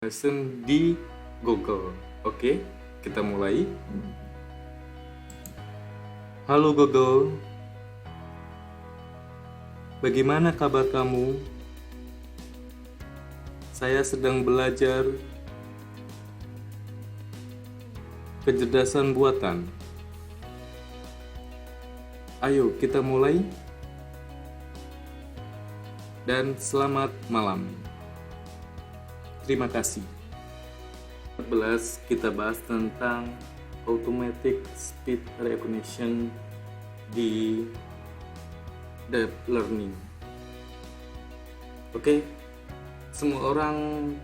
Lesson di Google. Oke, kita mulai. Halo Google, bagaimana kabar kamu? Saya sedang belajar kecerdasan buatan. Ayo kita mulai. Dan selamat malam. Terima kasih. 14 kita bahas tentang automatic speech recognition di deep learning. Oke, semua orang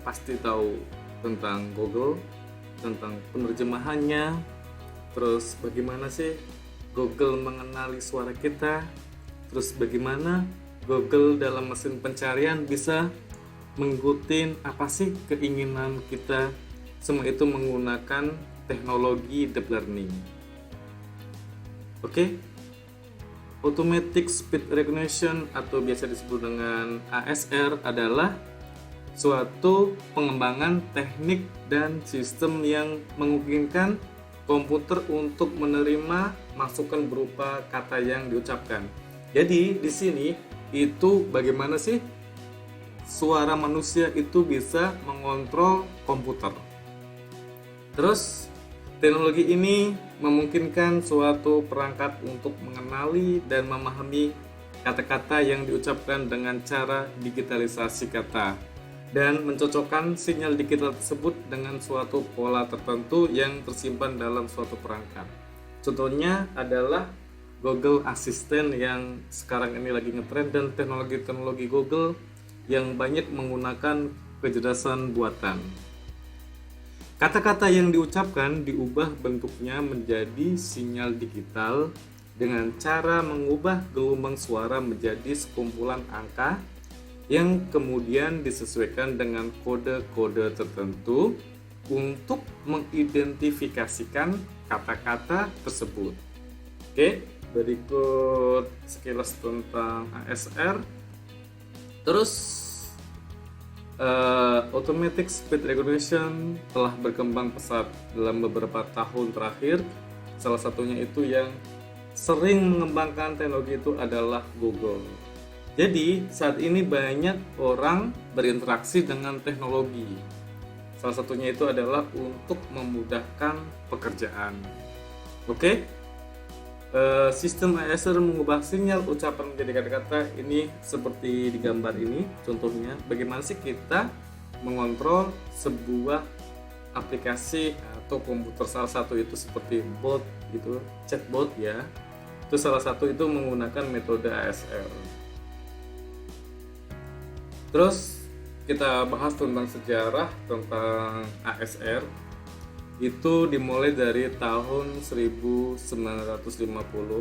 pasti tahu tentang Google, tentang penerjemahannya, terus bagaimana sih Google mengenali suara kita, terus bagaimana Google dalam mesin pencarian bisa mengikuti apa sih keinginan kita. Semua itu menggunakan teknologi deep learning. Oke, automatic speech recognition atau biasa disebut dengan ASR adalah suatu pengembangan teknik dan sistem yang memungkinkan komputer untuk menerima masukan berupa kata yang diucapkan. Jadi di sini itu bagaimana sih suara manusia itu bisa mengontrol komputer. Terus teknologi ini memungkinkan suatu perangkat untuk mengenali dan memahami kata-kata yang diucapkan dengan cara digitalisasi kata dan mencocokkan sinyal digital tersebut dengan suatu pola tertentu yang tersimpan dalam suatu perangkat. Contohnya adalah Google Assistant yang sekarang ini lagi ngetrend dan teknologi-teknologi Google yang banyak menggunakan kecerdasan buatan. Kata-kata yang diucapkan diubah bentuknya menjadi sinyal digital dengan cara mengubah gelombang suara menjadi sekumpulan angka yang kemudian disesuaikan dengan kode-kode tertentu untuk mengidentifikasikan kata-kata tersebut. Oke, berikut sekilas tentang ASR. Terus automatic speech recognition telah berkembang pesat dalam beberapa tahun terakhir. Salah satunya itu yang sering mengembangkan teknologi itu adalah Google. Jadi saat ini banyak orang berinteraksi dengan teknologi. Salah satunya itu adalah untuk memudahkan pekerjaan. Oke? Sistem ASR mengubah sinyal ucapan menjadi kata-kata ini seperti di gambar ini. Contohnya, bagaimana sih kita mengontrol sebuah aplikasi atau komputer, salah satu itu seperti bot gitu, chatbot ya. Itu salah satu itu menggunakan metode ASR. Terus kita bahas tentang sejarah tentang ASR. Itu dimulai dari tahun 1950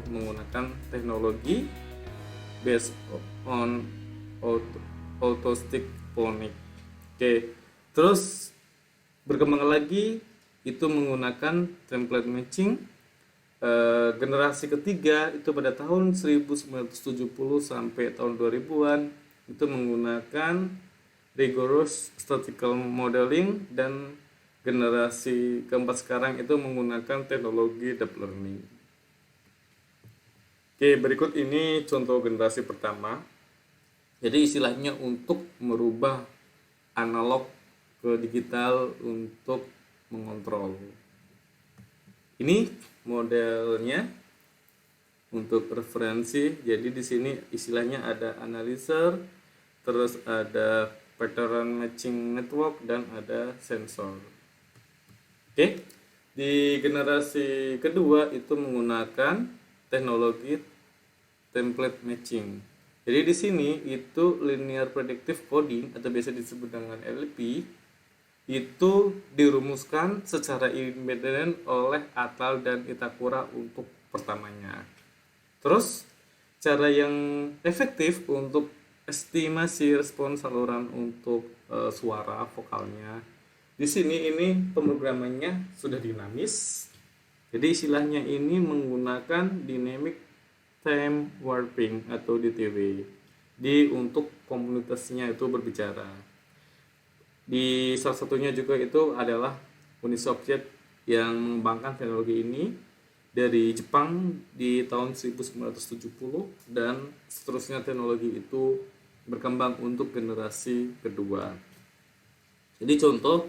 menggunakan teknologi based on autostic phonics. Oke, terus berkembang lagi itu menggunakan template matching. Generasi ketiga itu pada tahun 1970 sampai tahun 2000-an itu menggunakan rigorous statistical modeling, dan generasi keempat sekarang itu menggunakan teknologi deep learning. Oke, berikut ini contoh generasi pertama. Jadi istilahnya untuk merubah analog ke digital untuk mengontrol. Ini modelnya untuk referensi. Jadi di sini istilahnya ada analyzer, terus ada pattern matching network, dan ada sensor. Oke, di generasi kedua itu menggunakan teknologi template matching. Jadi di sini itu linear predictive coding atau biasa disebut dengan LP itu dirumuskan secara independen oleh Atal dan Itakura untuk pertamanya. Terus cara yang efektif untuk estimasi respons saluran untuk suara vokalnya. Di sini ini pemrogramannya sudah dinamis. Jadi istilahnya ini menggunakan dynamic time warping atau DTW. Untuk komunitasnya itu berbicara. Di salah satunya juga itu adalah Uni Soviet yang mengembangkan teknologi ini dari Jepang di tahun 1970, dan seterusnya teknologi itu berkembang untuk generasi kedua. Jadi contoh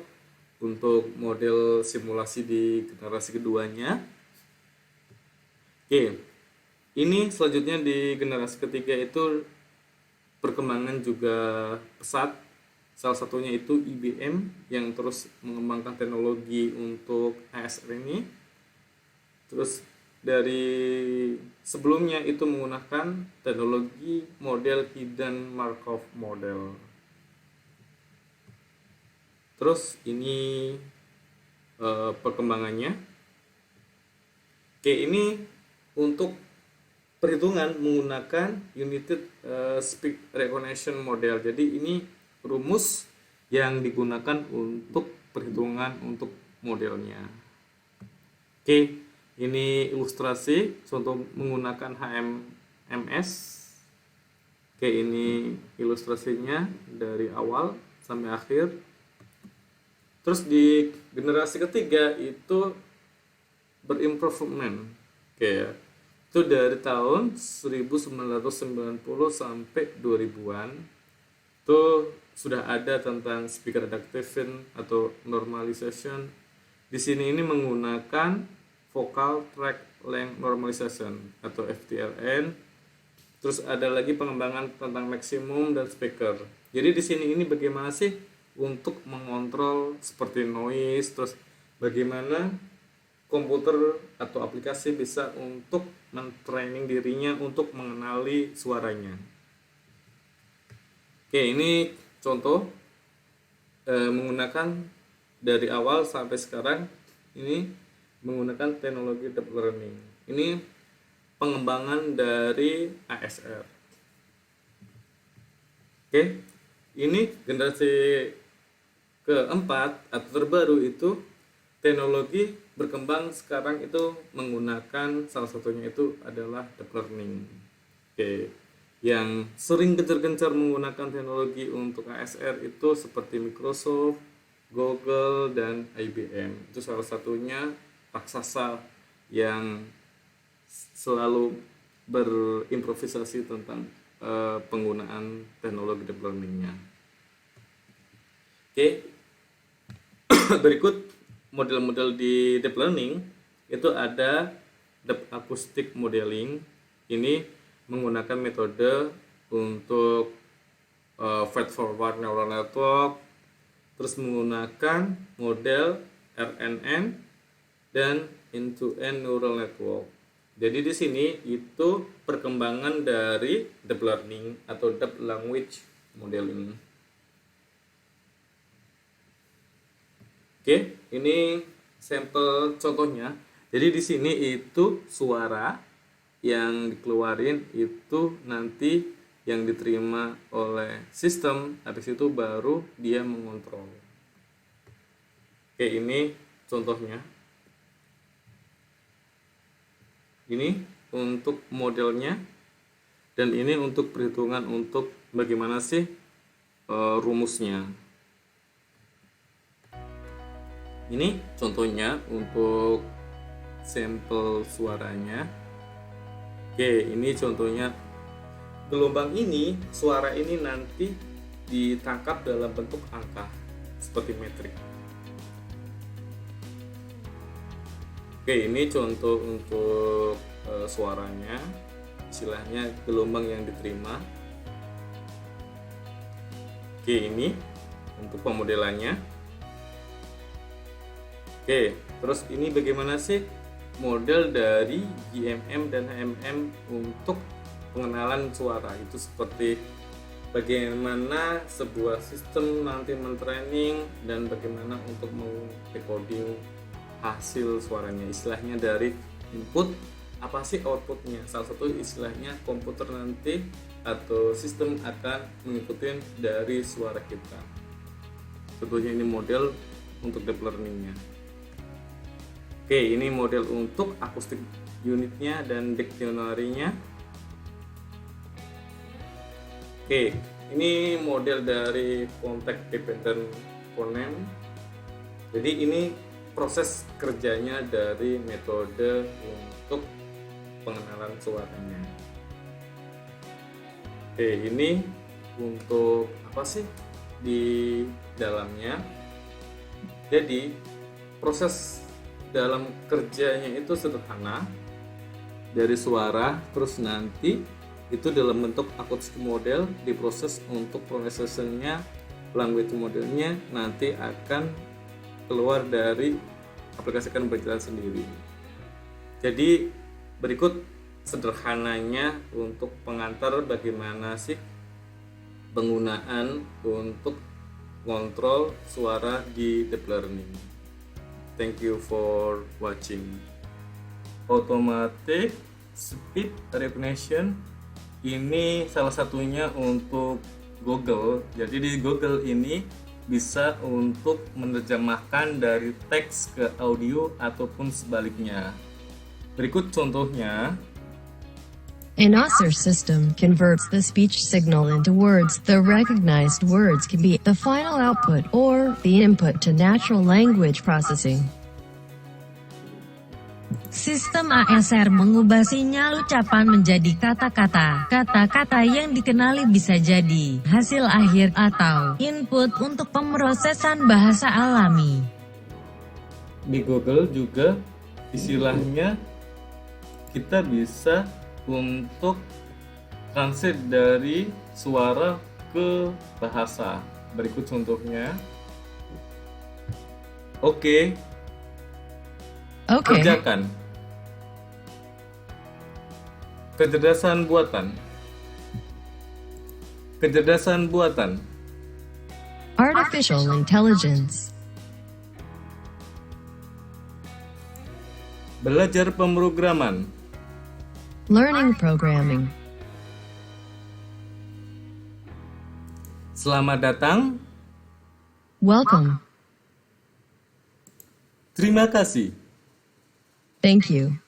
untuk model simulasi di generasi keduanya. Oke, ini selanjutnya di generasi ketiga itu perkembangan juga pesat. Salah satunya itu IBM yang terus mengembangkan teknologi untuk ASR ini. Terus dari sebelumnya itu menggunakan teknologi model hidden Markov model. Terus ini perkembangannya. Oke, ini untuk perhitungan menggunakan United Speech Recognition Model. Jadi ini rumus yang digunakan untuk perhitungan untuk modelnya. Oke, ini ilustrasi contoh menggunakan HMS. Oke, ini ilustrasinya dari awal sampai akhir. Terus di generasi ketiga itu berimprovement. Oke ya. Itu dari tahun 1990 sampai 2000-an. Itu sudah ada tentang speaker adaptation atau normalization. Di sini ini menggunakan vocal track length normalization atau VTLN. Terus ada lagi pengembangan tentang maksimum dan speaker. Jadi di sini ini bagaimana sih untuk mengontrol seperti noise, terus bagaimana komputer atau aplikasi bisa untuk men-training dirinya untuk mengenali suaranya. Oke, ini contoh menggunakan dari awal sampai sekarang ini menggunakan teknologi deep learning. Ini pengembangan dari ASR. Oke, ini generasi keempat atau terbaru itu teknologi berkembang sekarang itu menggunakan salah satunya itu adalah deep learning. Oke, yang sering gencar-gencar menggunakan teknologi untuk ASR itu seperti Microsoft, Google, dan IBM. Itu salah satunya raksasa yang selalu berimprovisasi tentang penggunaan teknologi deep learningnya. Oke, berikut model-model di deep learning itu ada deep acoustic modeling. Ini menggunakan metode untuk feed forward neural network, terus menggunakan model RNN dan end-to-end neural network. Jadi di sini itu perkembangan dari deep learning atau deep language modeling. Oke, ini sampel contohnya. Jadi di sini itu suara yang dikeluarin itu nanti yang diterima oleh sistem, habis itu baru dia mengontrol. Oke, ini contohnya. Ini untuk modelnya, dan ini untuk perhitungan untuk bagaimana sih rumusnya. Ini contohnya untuk sampel suaranya. Oke, ini contohnya gelombang ini, suara ini nanti ditangkap dalam bentuk angka seperti metrik. Oke, ini contoh untuk suaranya, istilahnya gelombang yang diterima. Oke, ini untuk pemodelannya. Oke, terus ini bagaimana sih model dari GMM dan HMM untuk pengenalan suara, itu seperti bagaimana sebuah sistem nanti mentraining dan bagaimana untuk mengcoding hasil suaranya, istilahnya dari input apa sih outputnya. Salah satu istilahnya komputer nanti atau sistem akan mengikuti dari suara kita. Tentunya ini model untuk deep learningnya. Oke, ini model untuk akustik unitnya dan dictionary-nya. Oke, ini model dari context dependent komponen. Jadi ini proses kerjanya dari metode untuk pengenalan suaranya. Oke, ini untuk apa sih di dalamnya? Jadi proses dalam kerjanya itu sederhana, dari suara terus nanti itu dalam bentuk acoustic model diproses untuk processing-nya, language modelnya nanti akan keluar dari aplikasi akan berjalan sendiri. Jadi berikut sederhananya untuk pengantar bagaimana sih penggunaan untuk kontrol suara di deep learning. Thank you for watching. Automatic speech recognition ini salah satunya untuk Google. Jadi di Google ini bisa untuk menerjemahkan dari teks ke audio ataupun sebaliknya. Berikut contohnya. An OSR system converts the speech signal into words. The recognized words can be the final output or the input to natural language processing. Sistem ASR mengubah sinyal ucapan menjadi kata-kata. Kata-kata yang dikenali bisa jadi hasil akhir atau input untuk pemrosesan bahasa alami. Di Google juga istilahnya kita bisa untuk translate dari suara ke bahasa. Berikut contohnya. Oke. Kerjakan. Kecerdasan buatan. Kecerdasan buatan. Artificial intelligence. Belajar pemrograman. Learning programming. Selamat datang. Welcome. Terima kasih. Thank you.